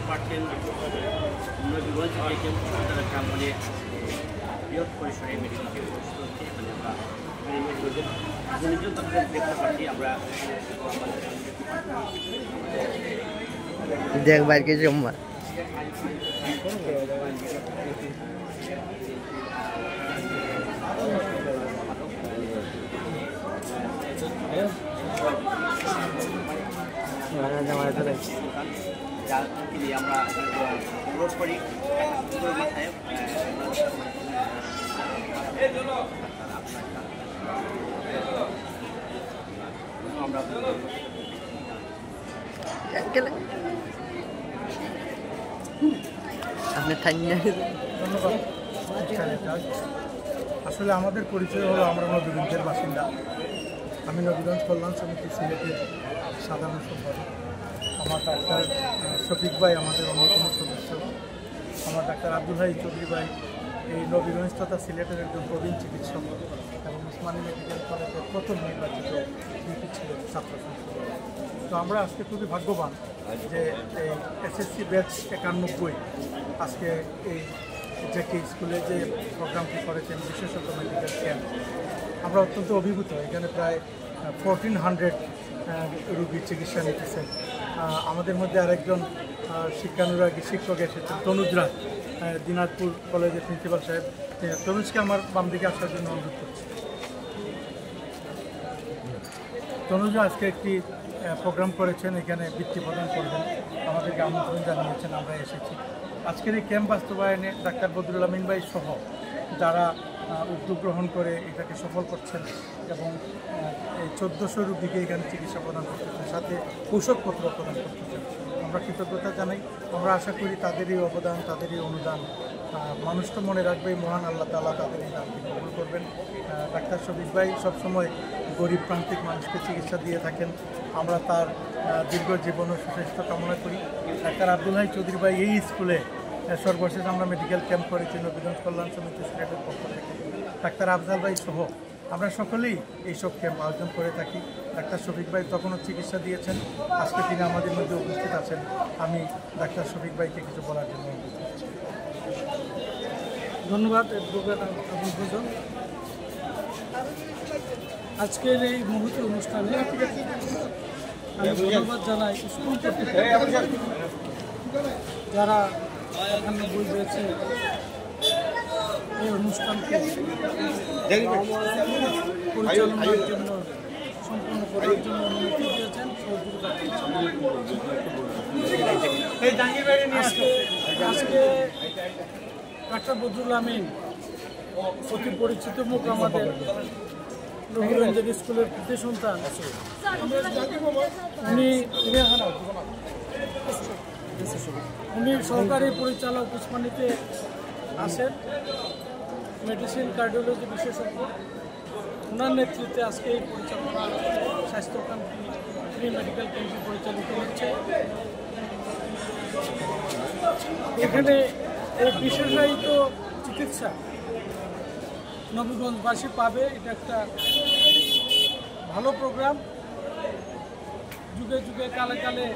পারছেন Nabiganj medical company বৃহৎ পরিসরে মেডিকেল ক্যাম্প অনুষ্ঠিত হচ্ছে। এখানে আমরা দেখতে পাচ্ছি আমরা দেখ বাইকে জমা আমরা অনুরোধ করি আমরা আসলে আমাদের পরিচয় হলো আমরা নবীগঞ্জের বাসিন্দা। আমি নবীগঞ্জ কল্যাণ সমিতি সিলেটের সাধারণ সম্পাদক। আমার ডাক্তার শফিক ভাই আমাদের অন্যতম সদস্য। আমার ডাক্তার আব্দুল হাই চৌধুরী ভাই এই নবীগঞ্জ তথা সিলেটের একজন প্রবীণ চিকিৎসক এবং উসমানী মেডিকেল কলেজের প্রথম নির্বাচিত ছিলেন ছাত্র সংসদ। তো আমরা আজকে খুবই ভাগ্যবান যে এই এসএসসি ব্যাচ 91 আজকে এই জেকে স্কুলে যে প্রোগ্রামটি করেছেন বিশেষত মেডিকেল ক্যাম্প, আমরা অত্যন্ত অভিভূত। এখানে প্রায় 1400 রোগীর চিকিৎসা নিতেছেন। আমাদের মধ্যে আরেকজন শিক্ষানুরাগী শিক্ষক এসেছেন তনুজরা, দিনাজপুর কলেজের প্রিন্সিপাল সাহেব। তনুজকে আমার বাম দিকে আসার জন্য অনুরোধ করছি। তনুজা আজকে একটি প্রোগ্রাম করেছেন, এখানে বৃত্তি প্রদান করবেন, আমাদেরকে আমন্ত্রণ জানিয়েছেন, আমরা এসেছি। আজকের এই ক্যাম্প বাস্তবায়নে ডাক্তার বদরুল আমিন ভাই সহ যারা উদ্যোগ গ্রহণ করে এটাকে সফল করছেন এবং এই 1400 রোগীকে এখানে চিকিৎসা প্রদান করতেছেন, সাথে ঔষধপত্র প্রদান করতেছেন, আমরা কৃতজ্ঞতা জানাই। আমরা আশা করি তাদেরই অবদান, তাদেরই অনুদান মানুষ তো মনে রাখবে, মহান আল্লাহ তাআলা তাদের এই দানকে কবুল করবেন। ডাক্তার শফিক ভাই সবসময় গরিব প্রান্তিক মানুষকে চিকিৎসা দিয়ে থাকেন, আমরা তার দীর্ঘ জীবন ও সুস্বাস্থ্য কামনা করি। ডাক্তার আব্দুল হাই চৌধুরী ভাই এই স্কুলে সর্বশেষ আমরা মেডিকেল ক্যাম্প করেছি নবীগঞ্জ কল্যাণ সমিতি সিলেটের পক্ষ থেকে। ডাক্তার আফজাল ভাই সহ আমরা সকলেই এইসব ক্যাম্প আয়োজন করে থাকি। ডাক্তার শফিক ভাই তখনও চিকিৎসা দিয়েছেন, আজকে তিনি আমাদের মধ্যে উপস্থিত আছেন। আমি ডাক্তার শফিক ভাইকে কিছু বলার জন্য অনুরোধ করছি। ধন্যবাদ অ্যাডভোকেট আবুল ফজল। আজকের এই মুহূর্তে অনুষ্ঠানে আমি ধন্যবাদ জানাই স্কুল কর্তৃপক্ষ যারা এখানে বই দিয়েছে এই অনুষ্ঠানকে পরিচালনার জন্য, সম্পূর্ণ করার জন্য অনুমতি দিয়েছেন, সহযোগিতা আজকে ডাক্তার বদরুল আমিন অতি পরিচিত মুখ, আমাদের নবীগঞ্জের স্কুলের কৃতি সন্তান। উনি সহকারী পরিচালক উসমানীতে আসেন, মেডিসিন কার্ডিওলজি বিশেষজ্ঞ। ওনার নেতৃত্বে আজকে এই পরিচালনা স্বাস্থ্য ক্যাম্পটি ফ্রি মেডিকেল ক্যাম্পটি পরিচালিত হচ্ছে। এখানে এই বিশেষায়িত চিকিৎসা নবীগঞ্জবাসী পাবে, এটা একটা ভালো প্রোগ্রাম। যুগে যুগে কালে কালে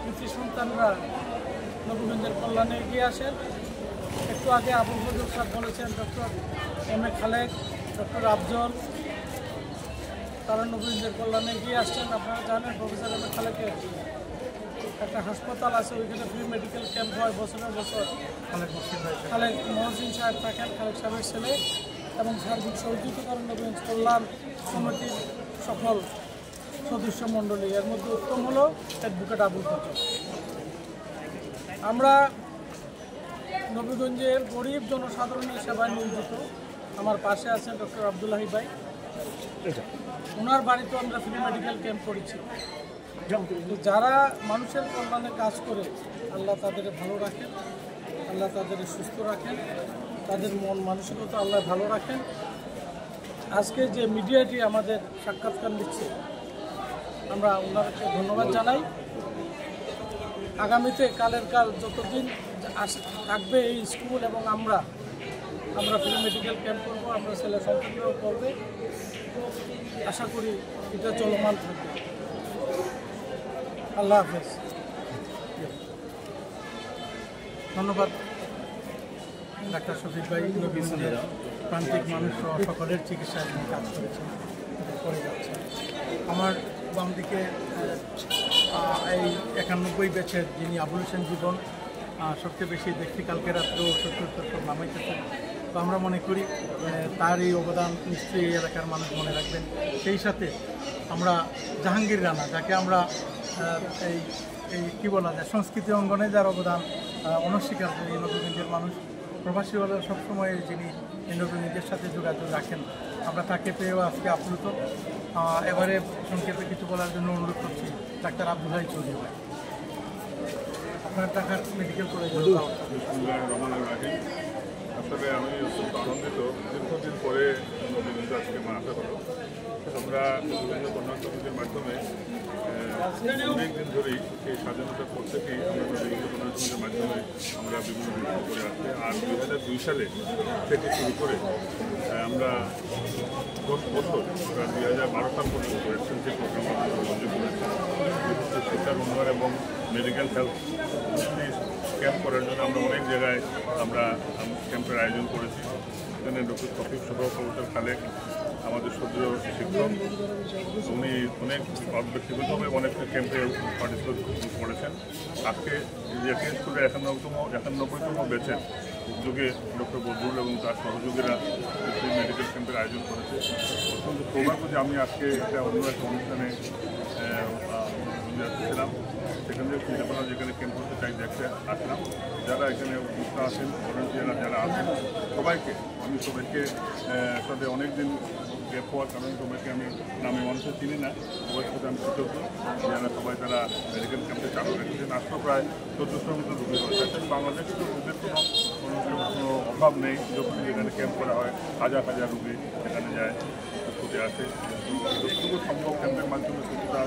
কৃতি সন্তানরা নবীগঞ্জের কল্যাণে এগিয়ে আসেন। একটু আগে আবুল ফজল সাহেব বলেছেন, doctor M A Khalek, doctor Afzal, তারা নবীগঞ্জের কল্যাণে এগিয়ে আসছেন। আপনারা জানেন প্রফেসর এম এ খালেকের একটা হাসপাতাল আছে, ওইখানে ফ্রি মেডিকেল ক্যাম্প হয় বছরের বছর। খালেক মহসিন সাহেব থাকেন, খালেক সাহেবের ছেলে, এবং সার্বিক সহযোগিতা করেন নবীগঞ্জ কল্যাণ সমিতির সকল সদস্য মণ্ডলী। এর মধ্যে উত্তম হলো অ্যাডভোকেট আবুল ফজল। আমরা নবীগঞ্জের গরিব জনসাধারণের সেবায় নিয়োজিত। আমার পাশে আছেন ডক্টর আব্দুল হাই ভাই, ওনার বাড়িতেও আমরা ফ্রি মেডিকেল ক্যাম্প করেছি। যারা মানুষের কল্যাণে কাজ করে আল্লাহ তাদের ভালো রাখেন, আল্লাহ তাদের সুস্থ রাখেন, তাদের মন মানসিকতা আল্লাহ ভালো রাখেন। আজকে যে মিডিয়াটি আমাদের সাক্ষাৎকার নিচ্ছে, আমরা ওনাকে ধন্যবাদ জানাই। আগামীতে কালের কাল যতদিন থাকবে এই স্কুল এবং আমরা ফ্রি মেডিকেল ক্যাম্প করবো, আমরা ছেলে সন্তানরাও করবে, আশা করি এটা চলমান থাকবে। আল্লাহ হাফেজ। ধন্যবাদ ডাক্তার শফিক ভাই, নবীগঞ্জের প্রান্তিক মানুষ সহ সকলের চিকিৎসায় তিনি কাজ করেছেন, করে যাচ্ছেন। আমার বাম দিকে এই 91 ব্যাচের যিনি আবুল হোসেন জীবন সবচেয়ে বেশি দেখছি কালকে রাত্রেও 70 নামাইতেছেন। তো আমরা মনে করি তার এই অবদান নিশ্চয়ই এই এলাকার মানুষ মনে রাখবেন। সেই সাথে আমরা জাহাঙ্গীর রানা, যাকে আমরা এই কী বলা যায় সংস্কৃতি অঙ্গনে যার অবদান অনস্বীকার্য, এই নবীগঞ্জের মানুষ প্রবাসী হলেও সবসময় যিনি এই নবীগঞ্জের সাথে যোগাযোগ রাখেন, আমরা তাকে পেয়েও আজকে আপ্লুত। এবারে সংক্ষেপে কিছু বলার জন্য অনুরোধ করছি ডাক্তার আব্দুল হাই চৌধুরী ভাই, আপনার ঢাকা মেডিকেল কলেজে। আসলে আমি অত্যন্ত আনন্দিত, দীর্ঘদিন পরে নবীগঞ্জ আজকে আসা হলো। আমরা বিভিন্ন কর্মসূচির মাধ্যমে অনেকদিন ধরেই সেই স্বাধীনতার পর থেকেই আমরা নবীগঞ্জ কর্মসূচির মাধ্যমে আমরা বিভিন্ন ভিত্তি করে আসছি। আর 2002 সালে থেকে শুরু করে আমরা 10 বছর 2012 সাল পর্যন্ত এক্সটেন্সিভ প্রোগ্রাম নবীগঞ্জে করেছি। শিক্ষার উন্নয়ন এবং মেডিকেল হেলথ ক্যাম্প করার জন্য আমরা অনেক জায়গায় আমরা ক্যাম্পের আয়োজন করেছি। এখানে ডক্টর শফিক সহ প্রফেসর খালেক আমাদের সদ্য শিক্ষক, উনি অনেক ব্যক্তিগতভাবে অনেক ক্যাম্পে পার্টিসিপেট করেছেন। আজকে জেকে স্কুলের 91তম ব্যাচের উদ্যোগে ডক্টর বদরুল এবং তার সহযোগীরা মেডিকেল ক্যাম্পের আয়োজন করেছে। অত্যন্ত সৌভাগ্য যে আমি আজকে একটা অন্য একটা অনুষ্ঠানে ছিলাম, সেখান থেকে চিন্তাভাবনা যেখানে ক্যাম্প করতে চাই দেখতে আসলাম। যারা এখানে উপস্থিত আছেন, ভলেন্টিয়াররা যারা আছেন, সবাইকে সাথে অনেকদিন গ্যাপ হওয়ার কারণে সবাইকে আমি নামে মানুষের চিনি না, সবার সাথে আমি কৃতজ্ঞ। যারা সবাই তারা মেডিকেল ক্যাম্পে চালু রেখেছেন। আজকে প্রায় 1400-র মতো রোগী হয়েছে। বাংলাদেশে তো রোগীর কোনো অভাব নেই। যখন যেখানে ক্যাম্প করা হয় হাজার হাজার রোগী সেখানে যায়, ছুটে আসে। যতটুকু সম্ভব ক্যাম্পের মাধ্যমে কিছুটা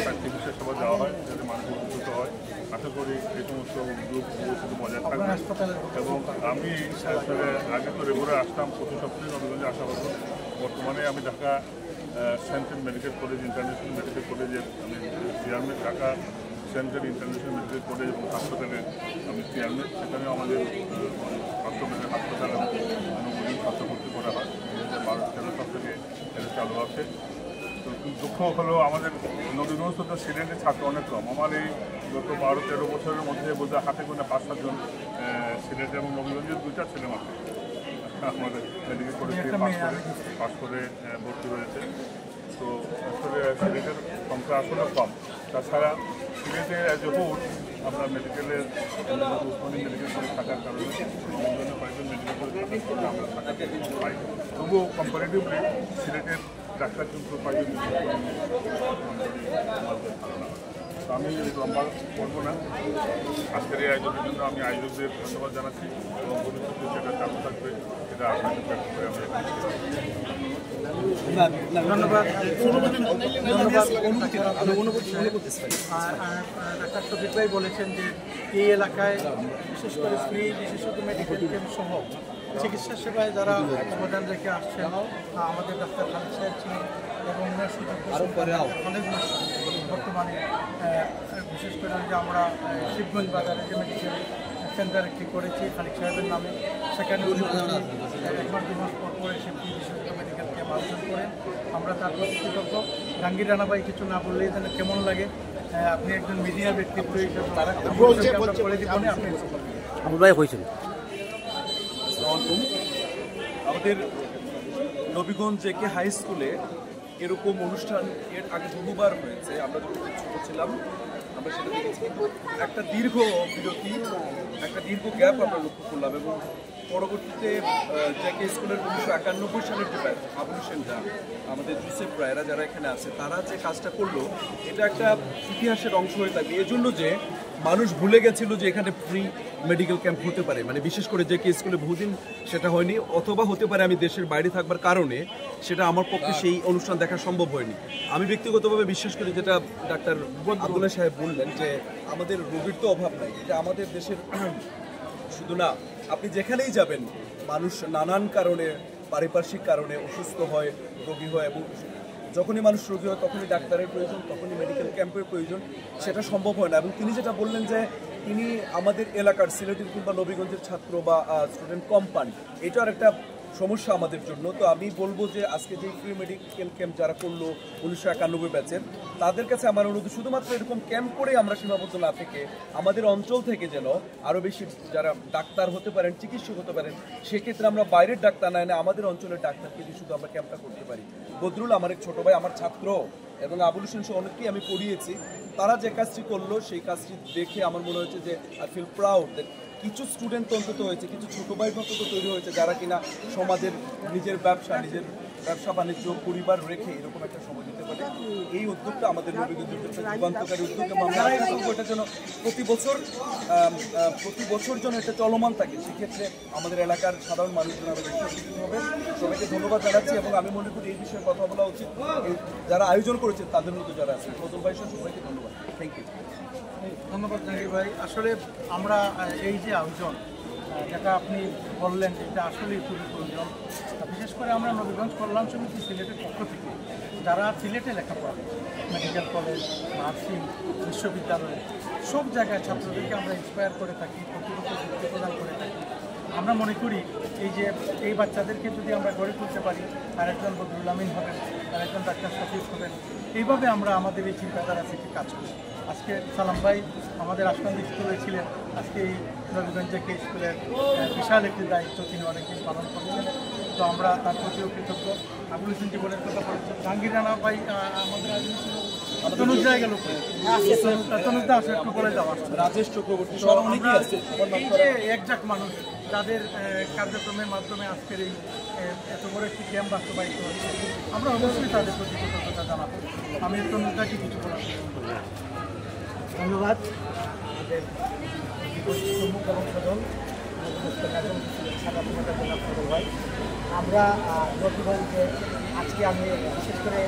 তার চিকিৎসা সেবা দেওয়া হয়, যাতে মানুষ উপকৃত হয়। আশা করি এই সমস্ত উদ্যোগ ভবিষ্যতে বজায় থাকবে। এবং আমি আগে তো রেগুলার আসতাম, প্রতি সপ্তাহে নবীগঞ্জে আসা হতো। বর্তমানে আমি Dhaka central medical college, international medical কলেজের আমি chairman, Dhaka central international medical college এবং হাসপাতালের আমি চেয়ারম্যান। সেখানেও আমাদের হাসপাতালে নবীগঞ্জ স্বাস্থ্য ভর্তি করা হয়। 2012-13 সাল থেকে এটা চালু আছে। তো দুঃখ হলো আমাদের নবীগঞ্জ তো সিলেটের ছাত্র অনেক কম। আমার এই গত 12-13 বছরের মধ্যে বলতে হাতে গোনা 5-7 জন সিলেট এবং নবীগঞ্জের 2টা ছেলে মাত্র আমাদের মেডিকেল কলেজ থেকে পাস করে ভর্তি হয়েছে। তো আসলে সিলেটের সংখ্যা আসলে কম। তাছাড়া সিলেটে যখন আমরা মেডিকেলের উসমানী মেডিকেল কলেজ থাকার কারণে বিভিন্ন কয়েকজন মেডিকেল কলেজ থাকার কারণে আমরা থাকাতে কম পাই। তবুও কম্পারেটিভলি সিলেটের ডাক্তার কিন্তু কয়েকজন আমাদের ধারণা। তো আমি লম্বা করবো না। আজকের এই আয়োজনের জন্য আমি আয়োজকদের ধন্যবাদ জানাচ্ছি এবং ভবিষ্যতে সেটা চালু থাকবে, সেটা আপনাদের ব্যক্ত করে আমরা ধন্যবাদ ডাক্তার শফিক ভাই বলেছেন যে এই এলাকায় বিশেষ করে ফ্রি, বিশেষত মেডিকেল ক্যাম্প সহ চিকিৎসা সেবায় যারা অবদান রেখে আসছেন আমাদের ডাক্তার খালেক সাহেব ছিলেন এবং উনার কলেজ বর্তমানে বিশেষ করে যে আমরা শিবগঞ্জ বাজারে যে মেডিকেল সেন্টার একটি করেছি খালেক সাহেবের নামে, সেখানে উনি একবার 2 মাস পর পর এসে বিশেষত মেডিকেল ক্যাম্প আয়োজন করেন। আমরা তার প্রতি কৃতজ্ঞ। জাহাঙ্গীর রানা ভাই কিছু না বললেই যেন কেমন লাগে, আপনি একজন মিডিয়া ব্যক্তিত্ব হিসেবে আমাদের নবীগঞ্জ জেকে হাই স্কুলে এরকম অনুষ্ঠান এর আগে বহুবার হয়েছে। আমরা যখন ছোট ছিলাম আমরা সেটা দেখেছি। একটা দীর্ঘ বিরতি, একটা দীর্ঘ গ্যাপ আমরা লক্ষ্য করলাম এবং পরবর্তীতে জেকে স্কুলের 1991 সালের যে ব্যাচ আবুল হোসেনরা, আমাদের জোসেফ রায়রা যারা এখানে আছে, তারা যে কাজটা করলো এটা একটা ইতিহাসের অংশ হয়ে থাকবে। এজন্য যে মানুষ ভুলে গেছিল যে এখানে ফ্রি মেডিকেল ক্যাম্প হতে পারে, মানে বিশেষ করে জেকে স্কুলে বহুদিন সেটা হয়নি, অথবা হতে পারে আমি দেশের বাইরে থাকবার কারণে সেটা আমার পক্ষে সেই অনুষ্ঠান দেখা সম্ভব হয়নি। আমি ব্যক্তিগতভাবে বিশ্বাস করি যেটা ডাক্তার আব্দুল্লাহ সাহেব বললেন যে আমাদের রোগীর তো অভাব নাই, এটা আমাদের দেশের শুধু না, আপনি যেখানেই যাবেন মানুষ নানান কারণে, পারিপার্শ্বিক কারণে অসুস্থ হয়, রোগী হয় এবং যখনই মানুষ রোগী হয় তখনই ডাক্তারের প্রয়োজন, তখনই মেডিকেল ক্যাম্পের প্রয়োজন, সেটা সম্ভব হয় না। এবং তিনি যেটা বললেন যে ইনি আমাদের এলাকার সিলেটের কিংবা নবীগঞ্জের ছাত্র বা স্টুডেন্ট কোম্পানি, এটার একটা সমস্যা আমাদের জন্য। তো আমি বলবো যে আজকে যে ফ্রি মেডিকেল ক্যাম্প যারা করলো 1991 ব্যাচের, তাদের কাছে আমার অনুরোধ শুধুমাত্র এরকম ক্যাম্প করে আমরা সীমাবদ্ধ না থেকে আমাদের অঞ্চল থেকে যেন আরও বেশি যারা ডাক্তার হতে পারেন, চিকিৎসক হতে পারেন, সেক্ষেত্রে আমরা বাইরের ডাক্তার না এনে আমাদের অঞ্চলের ডাক্তারকে দিয়ে শুধু আমরা ক্যাম্পটা করতে পারি। বদরুল আমার এক ছোটো ভাই, আমার ছাত্র, এবং আবুল হোসেন সহ অনেককেই আমি পড়িয়েছি। তারা যে কাজটি করলো সেই কাজটি দেখে আমার মনে হয়েছে যে আই ফিল প্রাউড দ্যাট কিছু স্টুডেন্ট অন্তত হয়েছে, কিছু ছোটো ভাই অন্তত তৈরি হয়েছে যারা কিনা সমাজের নিজের ব্যবসা বাণিজ্য পরিবার রেখে এরকম একটা সময় দিতে পারে। এই উদ্যোগটা আমাদের নবীগঞ্জের একটা যুগান্তকারী উদ্যোগ, এবং আমরা আশা করবো এটা যেন প্রতি বছর যেন এটা চলমান থাকে। সেক্ষেত্রে আমাদের এলাকার সাধারণ মানুষজন আরও বেশি উপকৃত হবে। সবাইকে ধন্যবাদ জানাচ্ছি, এবং আমি মনে করি এই বিষয়ে কথা বলা উচিত যারা আয়োজন করেছে তাদের মধ্যে যারা আছে। ফজল ভাই সহ সবাইকে ধন্যবাদ। Thank you. ধন্যবাদ জাহাঙ্গীর ভাই। আসলে আমরা এই যে আয়োজন যেটা আপনি বললেন, এটা আসলেই খুবই প্রয়োজন। বিশেষ করে আমরা নবীগঞ্জ কল্যাণ সমিতি সিলেটের পক্ষ থেকে যারা সিলেটে লেখাপড়া, মেডিকেল কলেজ, নার্সিং, বিশ্ববিদ্যালয়, সব জায়গায় ছাত্রদেরকে আমরা ইন্সপায়ার করে থাকি, প্রতি বছর বৃত্তি প্রদান করে থাকি। আমরা মনে করি এই বাচ্চাদেরকে যদি আমরা গড়ে তুলতে পারি, আরেকজন বদরুল আমিন হবেন, আরেকজন ডাক্তার শফিক হবেন, এইভাবে আমরা আমাদের এই চিন্তাধারা থেকে কাজ করি। আজকে সালাম ভাই আমাদের আশকান্দি স্কুলে ছিলেন, আজকে এই নবীগঞ্জ জেকে স্কুলের বিশাল একটি দায়িত্ব তিনি অনেকদিন পালন করছেন। তো আমরা তার প্রতিও কৃতজ্ঞ। আবুল হোসেন জীবনের কথা বলেছেন, জাহাঙ্গীর রানা ভাই আমাদের তনুজা গেল, তনুজা আসে একটু বলে যাওয়া, রাজেশ চক্রবর্তী, এই যে একজাক মানুষ যাদের কার্যক্রমের মাধ্যমে আজকের এই এত বড় একটি ক্যাম্প বাস্তবায়িত হচ্ছে, আমরা অবশ্যই তাদের প্রতি কৃতজ্ঞতা জানাবো। আমি তনুজাকে কিছু বলার ধন্যবাদ। আমাদের প্রমুখ এবং সদল ভাই, আমরা নবীগঞ্জে আজকে আমি বিশেষ করে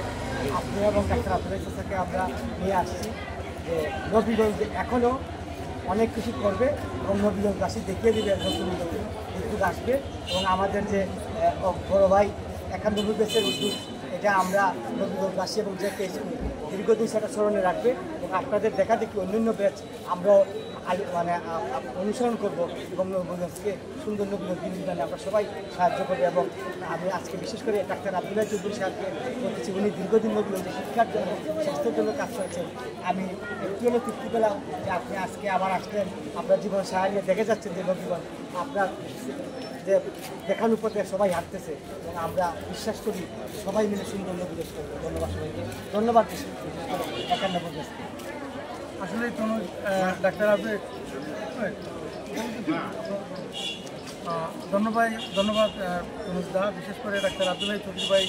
আপনি এবং ডাক্তার আব্দুল চাচাকে আমরা নিয়ে আসছি যে নবীগঞ্জ এখনও অনেক কিছু করবে এবং নবীগঞ্জবাসী দেখিয়ে দেবে নতুন নতুন উদ্যোগ আসবে। এবং আমাদের যে বড় ভাই 91 ব্যাচের উদ্যোগ, এটা আমরা নবীগঞ্জবাসী এবং যে স্কুল দীর্ঘদিন সেটা স্মরণে রাখবে, এবং আপনাদের দেখা দেখি অন্যান্য ব্যাচ আমরাও মানে অনুসরণ করবো এবং নবীগঞ্জকে সুন্দর নবীগঞ্জ বিনির্মাণে আমরা সবাই সাহায্য করবো। এবং আমি আজকে বিশেষ করে ডাক্তার আব্দুল্লাহ চৌধুরী সাহেবকে বলতেছি, উনি দীর্ঘদিন নবীগঞ্জে শিক্ষার জন্য, স্বাস্থ্যের জন্য কাজ করেছেন। আমি একটু হলেও তৃপ্তি পেলাম যে আপনি আজকে আবার আসলেন, আপনার জীবন সাহায্যে দেখে যাচ্ছেন যে নবীগঞ্জ আপনার যে দেখানোর পথে সবাই হাঁটতেছে, এবং আমরা বিশ্বাস করি সবাই মিলে সুন্দর নবীগঞ্জ করবো। ধন্যবাদ সবাইকে, ধন্যবাদ বিশেষ করে 91 ব্যাচকে। আসলে তনুজ ডাক্তার ধন্যবাদ তনুজদা, বিশেষ করে ডাক্তার আব্দুল্লাহ চৌধুরী ভাই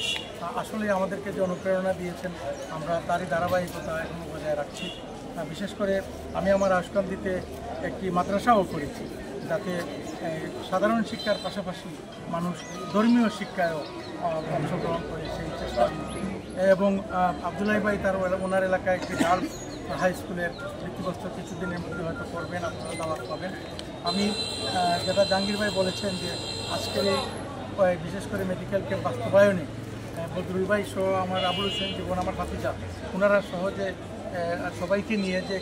আসলে আমাদেরকে যে অনুপ্রেরণা দিয়েছেন, আমরা তারই ধারাবাহিকতা এখনও বজায় রাখছি। বিশেষ করে আমি আমার আশকান্দিতে একটি মাদ্রাসাও করেছি, যাতে সাধারণ শিক্ষার পাশাপাশি মানুষ ধর্মীয় শিক্ষায়ও অংশগ্রহণ করে সেই চেষ্টা। এবং আব্দুল্লাহ ভাই ওনার এলাকায় একটি গার্লস হাই স্কুলের ভিত্তিপ্রস্তর কিছুদিনের মধ্যে হয়তো করবেন, আপনারা দাওয়াত পাবেন। আমি যেটা জাহাঙ্গীর ভাই বলেছেন যে আজকের এই বিশেষ করে মেডিকেল ক্যাম্প বাস্তবায়নে বদরুল ভাই সহ আমার আবুল হোসেন জীবন, আমার ভাতিজা, ওনারা সহজে সবাইকে নিয়ে যে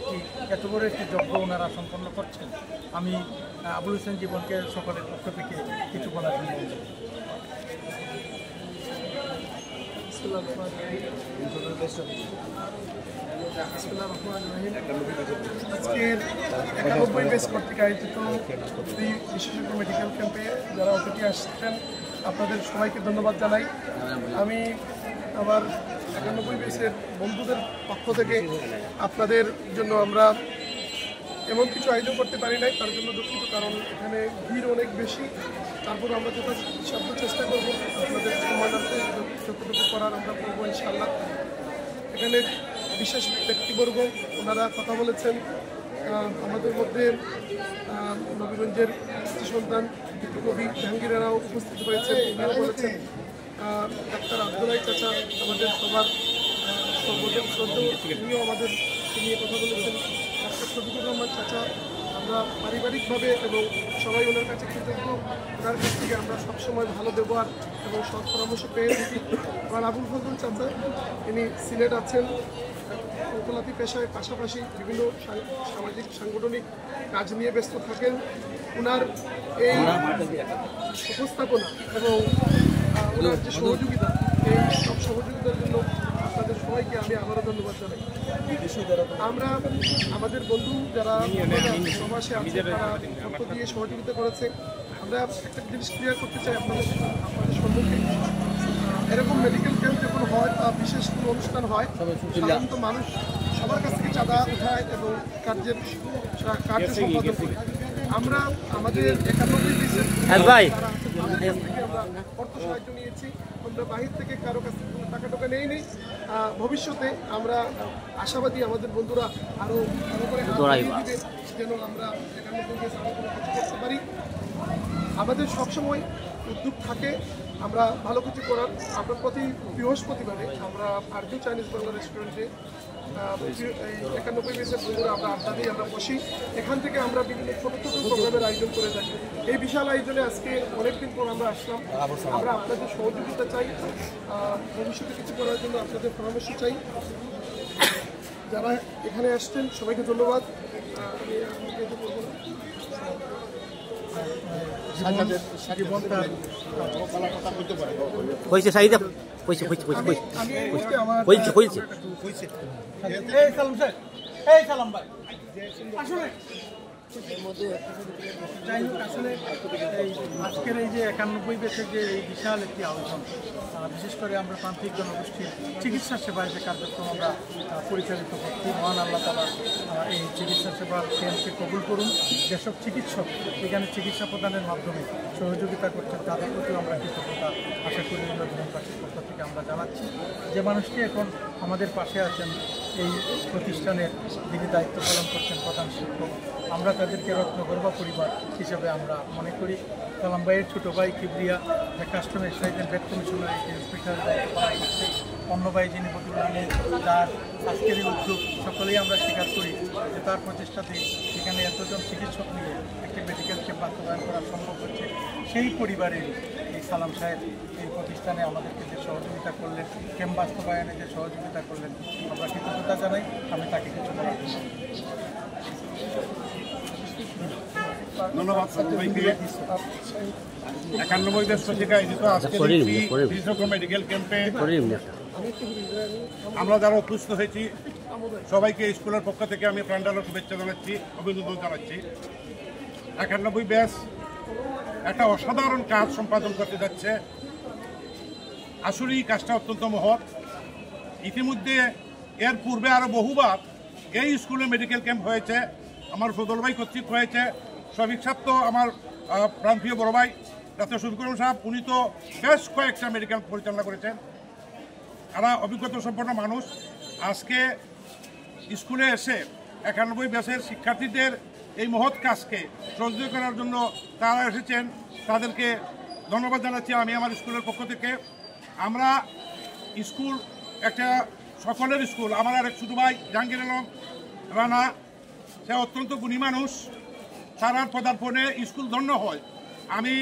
এত বড় একটি যজ্ঞ ওনারা সম্পন্ন করছেন, আমি আবুল হোসেন জীবনকে সকলের পক্ষ থেকে কিছু বলার জন্য আজকের 91 ব্যাচ কর্তৃক আয়োজিত বিশেষজ্ঞ মেডিকেল ক্যাম্পে যারা অতিথি আসছেন, আপনাদের সবাইকে ধন্যবাদ জানাই। আমি আমার 91 ব্যাচের বন্ধুদের পক্ষ থেকে আপনাদের জন্য আমরা এমন কিছু আয়োজন করতে পারি নাই, তার জন্য দুঃখিত, কারণ এখানে ভিড় অনেক বেশি। তারপর আমরা যথাসাধ্য চেষ্টা করবো আপনাদের সম্মানার্থে যতটুকু করার আমরা করবো ইনশাআল্লাহ। এখানে বিশেষ ব্যক্তিবর্গ ওনারা কথা বলেছেন, আমাদের মধ্যে নবীগঞ্জের সন্তান কবি জাহাঙ্গীর রানাও উপস্থিত হয়েছেন, ওনারা বলেছেন। ডাক্তার আব্দুল্লাহ চাচা আমাদের সবার সর্বজন শ্রদ্ধেয়, তিনিও আমাদের নিয়ে কথা বলেছেন। ডাক্তার শফিকুর রহমান চাচা, আমরা পারিবারিকভাবে এবং সবাই ওনার কাছে কৃতজ্ঞ, ওনার কাছ থেকে আমরা সবসময় ভালো ব্যবহার এবং সৎ পরামর্শ পেয়ে থাকি। আমার আবুল ফজল চাচা, তিনি সিলেট আছেন, ওকালতি পেশায় পাশাপাশি বিভিন্ন সামাজিক সাংগঠনিক কাজ নিয়ে ব্যস্ত থাকেন। ওনার এই উপস্থাপনা এবং ওনার যে সহযোগিতা, এই সব সহযোগিতার জন্য আপনাদের সবাইকে আমি আবারও ধন্যবাদ জানাই। আমরা আমাদের বন্ধু যারা প্রবাসে আছে তারা অর্থ দিয়ে সহযোগিতা করেছে। আমরা একটা জিনিস ক্লিয়ার করতে চাই আপনাদের সম্মুখে, এরকম মেডিকেল ক্যাম্প যখন হয় বা বিশেষ কোনো অনুষ্ঠান হয়, সাধারণত মানুষ সবার কাছ থেকে চাঁদা উঠায় এবং কার্য সম্পাদন করে। আমরা আমাদের 91 পিসের অর্থ সাহায্য নিয়েছি। আমরা বাহির থেকে কারো কাছ থেকে টাকা টাকা নেইনি। ভবিষ্যতে আমরা আশাবাদী আমাদের বন্ধুরা আরও ভালো করে দিবে, যেন আমরা 91 পিস আরও কোনো কিছু করতে পারি। আমাদের সবসময় উদ্যোগ থাকে আমরা ভালো কিছু করার। আমরা প্রতি বৃহস্পতিবারে আমরা আরজু চাইনিজ বাংলা রেস্টুরেন্টে এই 91 পিসের বন্ধুরা আমরা আড্ডা দিই, আমরা বসি। এখান থেকে আমরা বিভিন্ন ছোটো ছোটো প্রোগ্রামের আয়োজন করে থাকি। এই বিশাল আয়োজনে আজকে অনেকদিন পর আমরা আসলাম। আমরা আপনাদের সহযোগিতা চাই, ভবিষ্যতে কিছু করার জন্য আপনাদের পরামর্শ চাই। যারা এখানে আসছেন সবাইকে ধন্যবাদ। আমি কিছু বলবো না। হয়েছে সাইদা হয়েছে হয়েছে হয়েছে হয়েছে এই সালাম ভাই আসলে যাই হোক, আসলে এই আজকের এই যে 91 বেসের যে এই বিশাল একটি আয়োজন, বিশেষ করে আমরা প্রান্তিক জনগোষ্ঠীর চিকিৎসা সেবায় যে কার্যক্রম আমরা পরিচালিত করছি, মহান আল্লাহ তাআলা এই চিকিৎসা সেবার কেন্দ্রকে কবুল করুন। যেসব চিকিৎসক এখানে চিকিৎসা প্রদানের মাধ্যমে সহযোগিতা করছেন তাদের প্রতিও আমরা কৃতজ্ঞতা আশা করি ধন্যবাদের পক্ষ থেকে আমরা জানাচ্ছি। যে মানুষটি এখন আমাদের পাশে আছেন, এই প্রতিষ্ঠানের যিনি দায়িত্ব পালন করছেন প্রধান শিক্ষক, আমরা তাদেরকে রত্নগর্ভা পরিবার হিসাবে আমরা মনে করি। সালাম ভাইয়ের ছোটো ভাই কিবরিয়া কাস্টম এক্সাইজ ভেট কমিশনার ইন্সপেক্টর দায়িত্ব পালন করছে, অন্য ভাই যিনি বদরুল আহমেদ, তার আজকের এই উদ্যোগ সকলেই আমরা স্বীকার করি যে তার প্রচেষ্টাতে এখানে এতজন চিকিৎসক নিয়ে একটি মেডিকেল ক্যাম্প বাস্তবায়ন করা সম্ভব হচ্ছে। সেই পরিবারের এই সালাম সাহেব এই প্রতিষ্ঠানে আমাদেরকে যে সহযোগিতা করলেন, ক্যাম্প বাস্তবায়নে যে সহযোগিতা করলেন, আমরা কৃতজ্ঞতা জানাই। আমি তাকে কিছু বলার ধন্যবাদ সবাইকে। 91 দেশ পত্রিকা আয়োজিত আজকে মেডিকেল ক্যাম্পে আমরা যারা উপস্থিত হয়েছি সবাইকে স্কুলের পক্ষ থেকে আমি প্রাণঢালা শুভেচ্ছা জানাচ্ছি, অভিনন্দন জানাচ্ছি। 91 ব্যাচ একটা অসাধারণ কাজ সম্পাদন করতে যাচ্ছে। আসলে এই কাজটা অত্যন্ত মহৎ। ইতিমধ্যে এর পূর্বে আরও বহুবার এই স্কুলে মেডিকেল ক্যাম্প হয়েছে, আমার ফজল ভাই কর্তৃক হয়েছে। সবিখ্যাত আমার প্রাণপ্রিয় বড় ভাই ডাক্তার শফিকুর সাহেব, উনি তো বেশ কয়েকটা মেডিকেল পরিচালনা করেছেন। তারা অভিজ্ঞতা সম্পন্ন মানুষ। আজকে স্কুলে এসে 91 ব্যাচের শিক্ষার্থীদের এই মহৎ কাজকে সহযোগিতা করার জন্য তারা এসেছেন, তাদেরকে ধন্যবাদ জানাচ্ছি আমি আমার স্কুলের পক্ষ থেকে। আমরা স্কুল একটা সকলের স্কুল। আমার আরেক ছোটো ভাই জাহাঙ্গীর আলম রানা, সে অত্যন্ত গুণী মানুষ, তার পদার্পণে স্কুল ধন্য হয়। আমি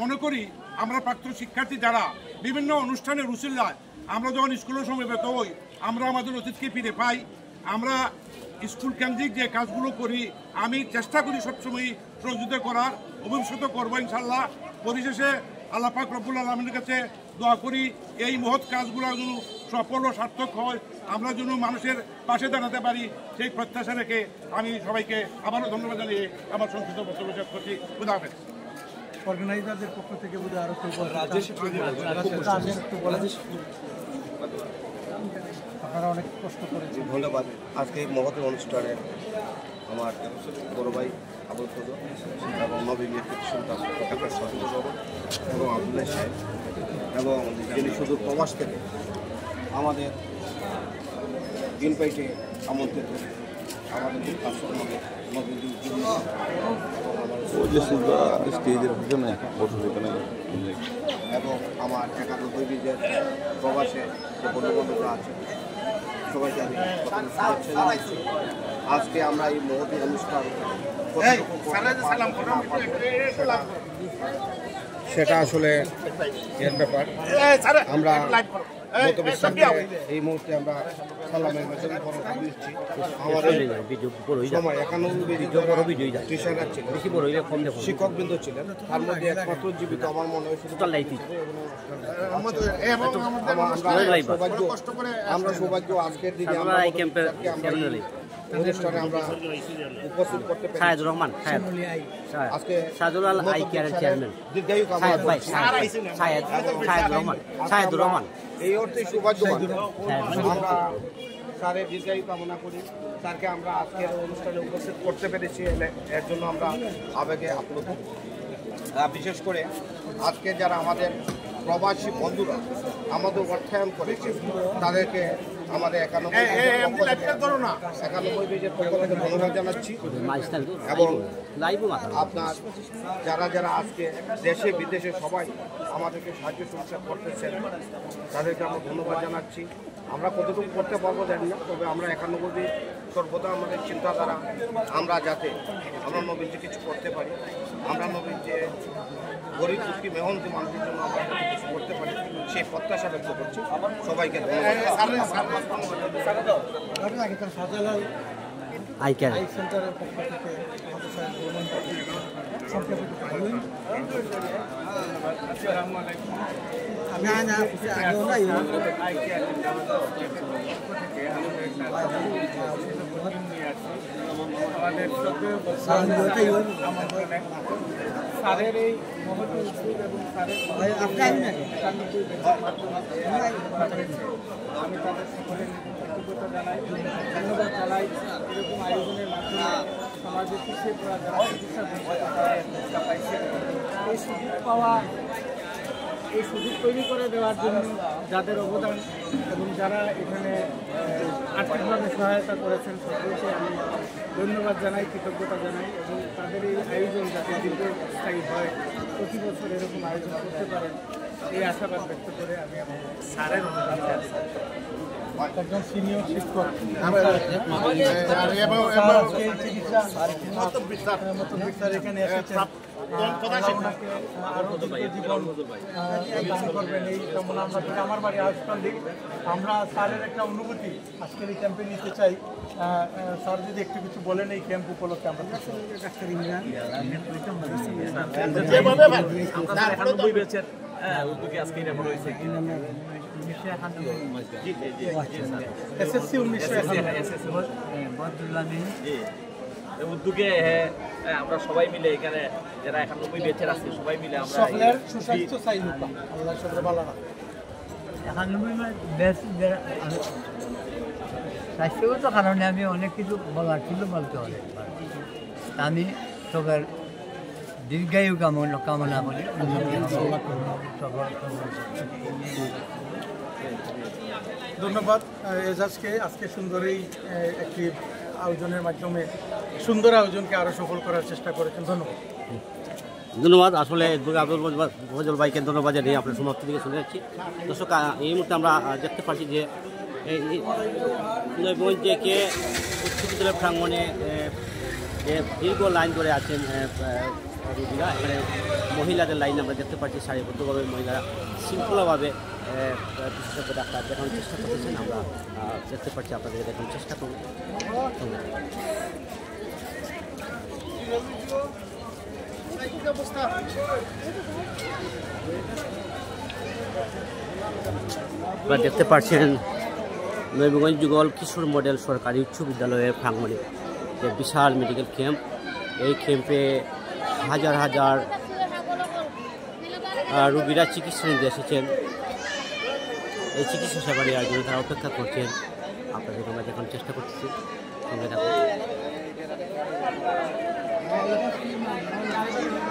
মনে করি আমরা প্রাক্তন শিক্ষার্থী যারা বিভিন্ন অনুষ্ঠানের রুচিল্লায় আমরা যখন স্কুলের সমবেত হই, আমরা আমাদের অতীতকে ফিরে পাই। আমরা স্কুল কেন্দ্রিক যে কাজগুলো করি আমি চেষ্টা করি সবসময় সহযোগিতা করার, ভবিষ্যতে করবো ইনশাল্লাহ। পরিশেষে আল্লাহ পাক রব্বুল আলামিনের কাছে দোয়া করি এই মহৎ কাজগুলো যেন সফল ও সার্থক হয়, আমরা যেন মানুষের পাশে দাঁড়াতে পারি, সেই প্রত্যাশা রেখে আমি সবাইকে আবারও ধন্যবাদ জানিয়ে আমার সংক্ষিপ্ত বক্তব্য শেষ করছি। খুদা হাফেজ। অর্গানাইজারদের পক্ষ থেকে বোধ হয় আরও আপনারা অনেক কষ্ট করেছেন। ধন্যবাদ। আজকে এই মহৎ অনুষ্ঠানে আমার বড় ভাই আবুল ফজল এবং নবীন সন্তান ডাক্তার শফিকুর রহমান এবং আব্দুল্লাহ সাহেব এবং যিনি শুধু প্রবাস থেকে আমাদের দিনপাইটে আমন্ত্রিত আমাদের এবং আমার 91 ব্যাচের প্রবাসে যে বন্ধুবান্ধবরা আছে সবাইকে আমি শুভেচ্ছা জানাচ্ছি। আজকে আমরা এই মহতী অনুষ্ঠান সেটা আসলে এর ব্যাপার। আমরা গত বিশ্বাসকে এই মুহূর্তে আমরা সালামের মেসেজ দিচ্ছি। আমাদের সময় 91 টিচাররা ছিলেন, শিক্ষকবৃন্দ ছিলেন, তার মধ্যে একমাত্র জীবিত আমার মনে হয় আমরা সৌভাগ্য আজকের দিনে অনুষ্ঠানে আমরা উপস্থিত করতে পেরেছি। শাহেদুর রহমান আজকে শাহেদুল আই কেয়ারের চেয়ারম্যান দীর্ঘায়ু শাহেদুর রহমান এই অর্থে সৌভাগ্যবান আমরা স্যারের দীর্ঘায়ু কামনা করি। স্যারকে আমরা আজকের অনুষ্ঠানে উপস্থিত করতে পেরেছি, এর জন্য আমরা আবেগে আপ্লুত। বিশেষ করে আজকে যারা আমাদের প্রবাসী বন্ধুরা আমাদের অর্থায়ন করেছে তাদেরকে আমাদের 91 পেজের পক্ষ থেকে ধন্যবাদ জানাচ্ছি। এবং আপনার যারা যারা আজকে দেশে বিদেশে সবাই আমাদেরকে সাহায্য সহযোগিতা করতেছেন তাদেরকে আমরা ধন্যবাদ জানাচ্ছি। আমরা কতটুকু করতে পারবো জানি না, তবে আমরা 91 সর্বদা আমাদের চিন্তাধারা আমরা যাতে আমরা নবীনকে কিছু করতে পারি, আমরা নবীন যে গরিব দুঃখী মেহনতি মানুষের জন্য আমরা কিছু করতে পারি সেই প্রত্যাশা ব্যক্ত করছি। সবাইকে সেন্টারের পক্ষ থেকে স্যারের এই মহৎ উদ্যোগ এবং স্যারের আমি তাদের সকলের কৃতজ্ঞতা জানাই, ধন্যবাদ জানাই। এরকম আয়োজনের মাধ্যমে সমাজে পিছিয়ে পড়া যারা চিকিৎসা পাইছে এই সুযোগ পাওয়া, এই সুযোগ তৈরি করে দেওয়ার জন্য যাদের অবদান এবং যারা এখানে আর্থিকভাবে সহায়তা করেছেন সকলকে আমি ধন্যবাদ জানাই, কৃতজ্ঞতা জানাই এবং তাদের এই আয়োজন যাতে দীর্ঘস্থায়ী হয়, প্রতি বছর এরকম আয়োজন করতে পারেন এই আশাবাদ ব্যক্ত করে আমি আমার স্যারের অনুদান একজন সিনিয়র শিক্ষক এখানে এসেছেন, আমার বাড়ি হাসপাতাল। আমরা স্যারের একটা অনুভূতি আজকের এই ক্যাম্পে নিতে চাই। স্যার যদি একটু কিছু বলেন এই ক্যাম্প উপলক্ষে। আমরা ডাক্তার ইমরান উদ্যোগে আজকে এটা হয়েছে SSC 1991 উদ্যোগে আমরা সবাই মিলে এখানে যারা 91 বেচের আছে সবাই মিলে আমরা সুস্বাস্থ্য চাই আল্লাহ সবরে ভালো রাখে। 91 বেচ স্বাস্থ্যগত কারণে আমি অনেক কিছু বলার ছিল বলতে হবে। আমি সবার দীর্ঘায়ু কামনা করি। ধন্যবাদ এজাজকে আজকে সুন্দর এই একটি আয়োজনের মাধ্যমে সুন্দর আয়োজনকে আরও সফল করার চেষ্টা করেছেন। ধন্যবাদ। আসলে আব্দুল ফজল ভাইকে ধন্যবাদ জানিয়ে আপনার সমাপ্তি থেকে শুনে যাচ্ছি। দর্শক, এই মুহূর্তে আমরা দেখতে পাচ্ছি যে নবীগঞ্জ জেকে উচ্চ বিদ্যালয় প্রাঙ্গণে যে দীর্ঘ লাইন ধরে আছেন রোগীরা। এখানে মহিলাদের লাইন আমরা দেখতে পাচ্ছি, সারিবদ্ধভাবে মহিলারা শৃঙ্খলাভাবে বিশেষজ্ঞ ডাক্তার দেখানোর চেষ্টা করতেছেন। আমরা দেখতে পাচ্ছি, আপনাদেরকে দেখানোর চেষ্টা করব। আপনারা দেখতে পাচ্ছেন নবীগঞ্জ যুগল কিশোর মডেল সরকারি উচ্চ বিদ্যালয়ের প্রাঙ্গণে যে বিশাল মেডিকেল ক্যাম্প। এই ক্যাম্পে হাজার হাজার রোগীরা চিকিৎসা নিতে এসেছেন। এই চিকিৎসা সেবা নেওয়ার জন্য তারা অপেক্ষা করছেন। আপনাদের আমরা দেখানোর চেষ্টা করতেছি, সঙ্গে থাকুন।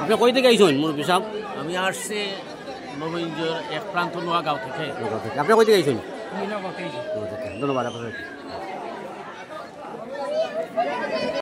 আপনি কই থেকে আইসেন মুরব্বী সাহেব? আমি আসছি নবীনগঞ্জের এক প্রান্ত নোয়াগাঁও থেকে। আপনি কই থেকে আইসেন? ধন্যবাদ আপনাদের।